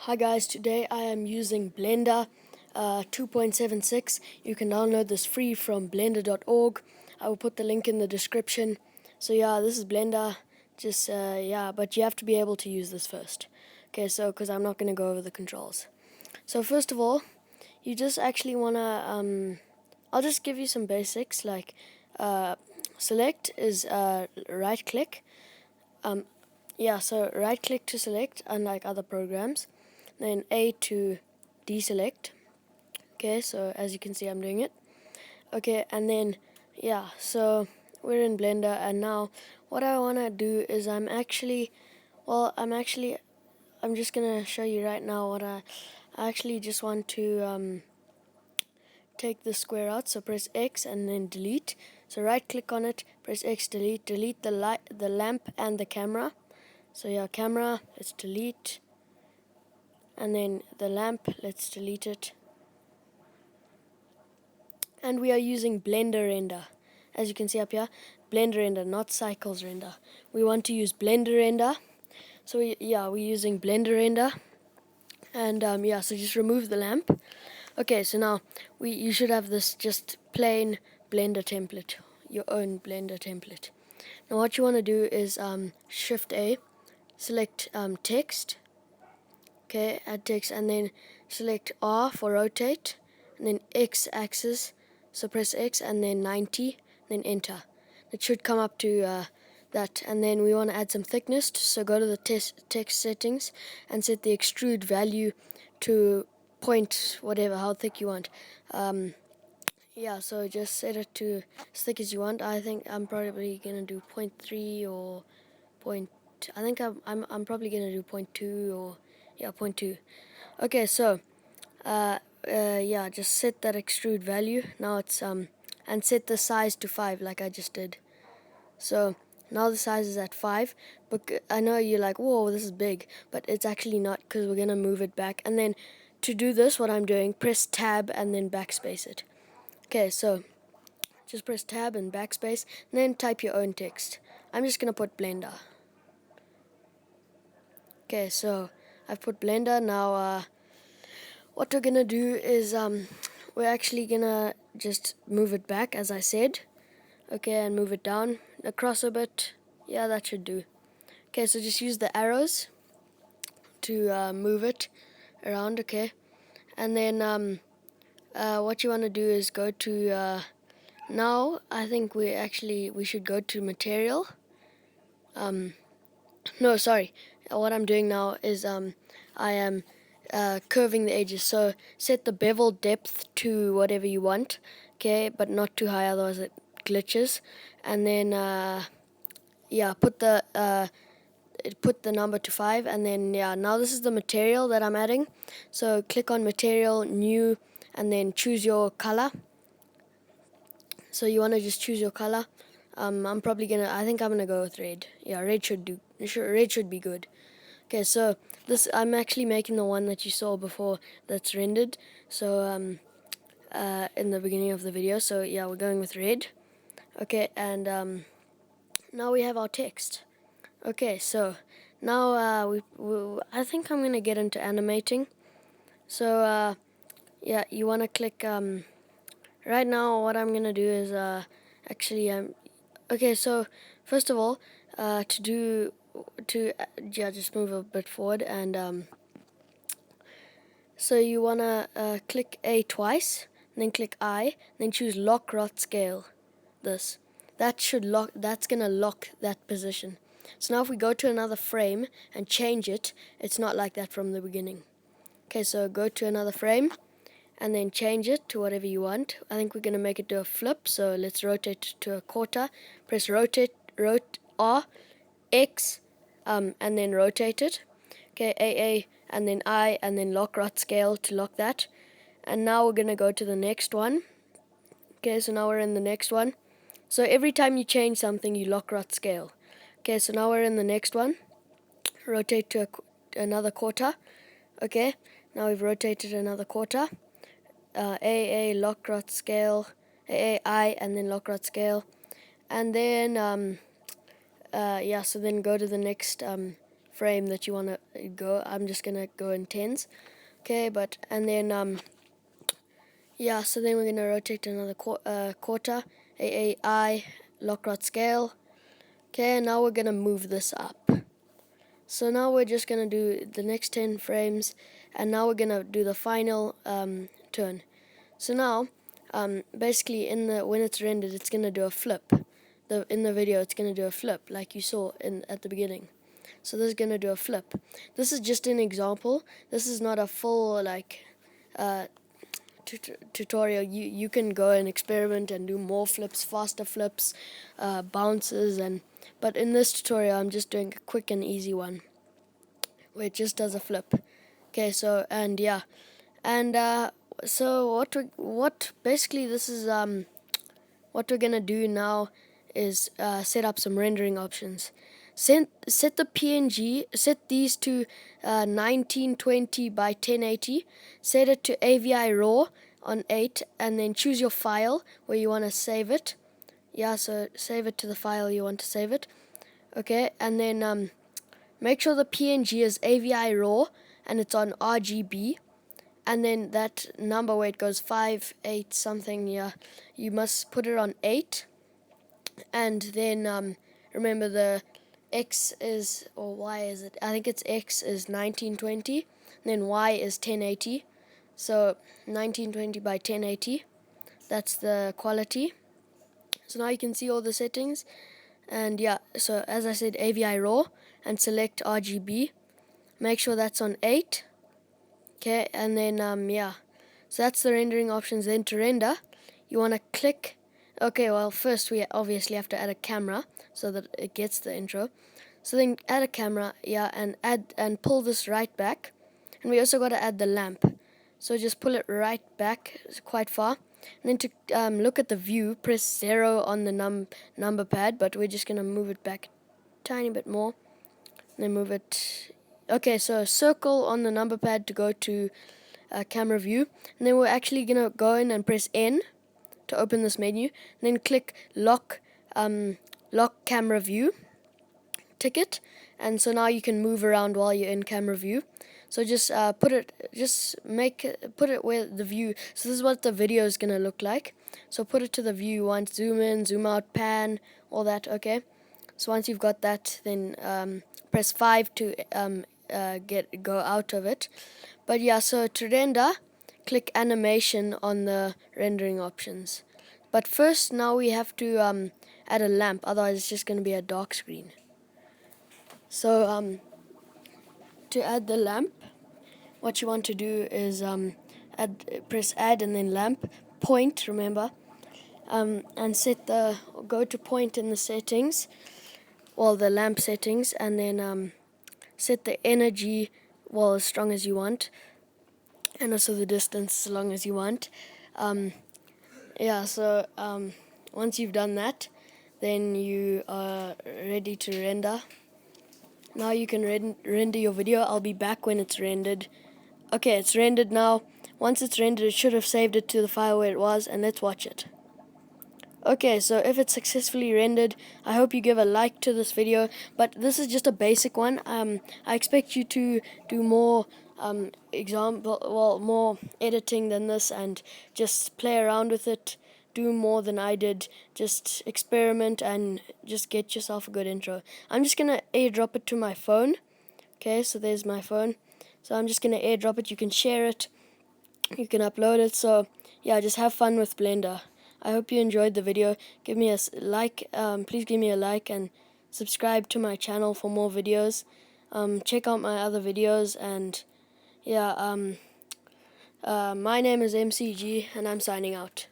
Hi guys, today I am using Blender 2.76. You can download this free from blender.org. I will put the link in the description. So yeah, this is Blender. But you have to be able to use this first. Okay, so because I'm not going to go over the controls. So first of all, you just actually want to, I'll just give you some basics like select is right click. So right click to select, unlike other programs. Then A to deselect. Okay, so as you can see, I'm doing it. Okay, and then, so we're in Blender, and now what I want to do is I'm just going to show you right now what I actually just want to take the square out. So press X and then delete. So right click on it, press X, delete the lamp and the camera. So yeah, camera, let's delete. And then the lamp, let's delete it. And we are using Blender Render. As you can see up here, Blender Render, not Cycles Render. We want to use Blender Render. So we're using Blender Render. And so just remove the lamp. Okay, so now you should have this just plain Blender template, your own Blender template. Now what you want to do is Shift A, select text. Okay, add text, and then select R for rotate, and then X axis, so press X and then 90, then enter. It should come up to that, and then we want to add some thickness, so go to the text settings and set the extrude value to point whatever, how thick you want. So just set it to as thick as you want. I think I'm probably gonna do 0.3 or point. I think I'm probably gonna do 0.2 or 0.2. Okay, so just set that extrude value. Now it's and set the size to 5 like I just did. So now the size is at 5, but I know you're like, whoa, this is big, but it's actually not, because we're gonna move it back. And then to do this, what I'm doing, press tab and then backspace it. Okay, so just press tab and backspace, and then type your own text. I'm just gonna put Blender. Okay, so I've put Blender. Now what we're gonna do is we're actually gonna just move it back, as I said. Okay, and move it down across a bit. Yeah, that should do. Okay, so just use the arrows to move it around. Okay, and then what you want to do is go to now I think we should go to material. No, sorry. What I'm doing now is I am curving the edges. So set the bevel depth to whatever you want, okay, but not too high, otherwise it glitches. And then put the number to 5, and then now this is the material that I'm adding. So click on material, new, and then choose your color. So you want to just choose your color. I think I'm gonna go with red. Yeah, red should do. Red should be good. Okay, so I'm actually making the one that you saw before that's rendered. So in the beginning of the video. So yeah, we're going with red. Okay, and now we have our text. Okay, so now I think I'm gonna get into animating. So you wanna click. Right now, what I'm gonna do is okay. So first of all, just move a bit forward, and so you wanna click A twice, then click I, then choose lock rot scale. That's gonna lock that position. So now if we go to another frame and change it, it's not like that from the beginning. Okay, so go to another frame and then change it to whatever you want. I think we're going to make it do a flip, so let's rotate it to a quarter. Press R, X, and then rotate it. Okay, AA, and then I, and then lock rot scale to lock that. And now we're going to go to the next one. Okay, so now we're in the next one. So every time you change something, you lock rot scale. Okay, so now we're in the next one. Rotate to another quarter. Okay, now we've rotated another quarter. AA lock rot scale, I, and then lock rot scale, and then so then go to the next frame that you want to go. I'm just gonna go in tens. Okay, and then yeah, so then we're gonna rotate another quarter, AAI, Lockrod scale. Okay, now we're gonna move this up. So now we're just gonna do the next 10 frames, and now we're gonna do the final turn. So now, basically, when it's rendered, it's gonna do a flip. In the video, it's gonna do a flip, like you saw at the beginning. So this is gonna do a flip. This is just an example. This is not a full tutorial. You can go and experiment and do more flips, faster flips, bounces, but in this tutorial, I'm just doing a quick and easy one where it just does a flip. Okay, so and yeah, and so what basically this is what we're gonna do now is set up some rendering options. Set the PNG, set these to 1920 by 1080, set it to AVI RAW on 8, and then choose your file where you want to save it. Yeah, so save it to the file you want to save it. Okay, and then make sure the PNG is AVI RAW and it's on RGB. And then that number where it goes 5, 8 something, yeah, you must put it on 8. And then remember the X is, or Y is it? I think it's X is 1920, and then Y is 1080. So 1920 by 1080, that's the quality. So now you can see all the settings. And yeah, so as I said, AVI RAW, and select RGB. Make sure that's on 8. Okay, and then yeah, so that's the rendering options. Then to render, you want to click. Okay, well, first we obviously have to add a camera so that it gets the intro. So then add a camera, yeah, and pull this right back. And we also got to add the lamp. So just pull it right back quite far. And then to look at the view, press 0 on the number pad, but we're just going to move it back a tiny bit more. And then move it. Okay, so circle on the number pad to go to camera view. And then we're actually going to go in and press N to open this menu. And then click lock camera view. Tick it. And so now you can move around while you're in camera view. So just put it where the view. So this is what the video is gonna look like. So put it to the view you want. Zoom in, zoom out, pan, all that. Okay. So once you've got that, then press 5 to go out of it. But yeah, so to render, click animation on the rendering options. But first, now we have to add a lamp. Otherwise, it's just gonna be a dark screen. So to add the lamp, what you want to do is press add and then lamp, point, remember, and go to point in the settings, well, the lamp settings, and then set the energy, well, as strong as you want, and also the distance as long as you want. Yeah, so once you've done that, then you are ready to render. Now you can render your video. I'll be back when it's rendered. Okay, it's rendered now. Once it's rendered, it should have saved it to the file where it was, and let's watch it. Okay, so if it's successfully rendered, I hope you give a like to this video, but this is just a basic one. I expect you to do more more editing than this, and just play around with it, do more than I did, just experiment and just get yourself a good intro. I'm just going to airdrop it to my phone. Okay, so there's my phone. So I'm just going to airdrop it. You can share it, you can upload it. So yeah, just have fun with Blender. I hope you enjoyed the video. Give me a like, please give me a like and subscribe to my channel for more videos. Check out my other videos, and yeah, my name is MCG and I'm signing out.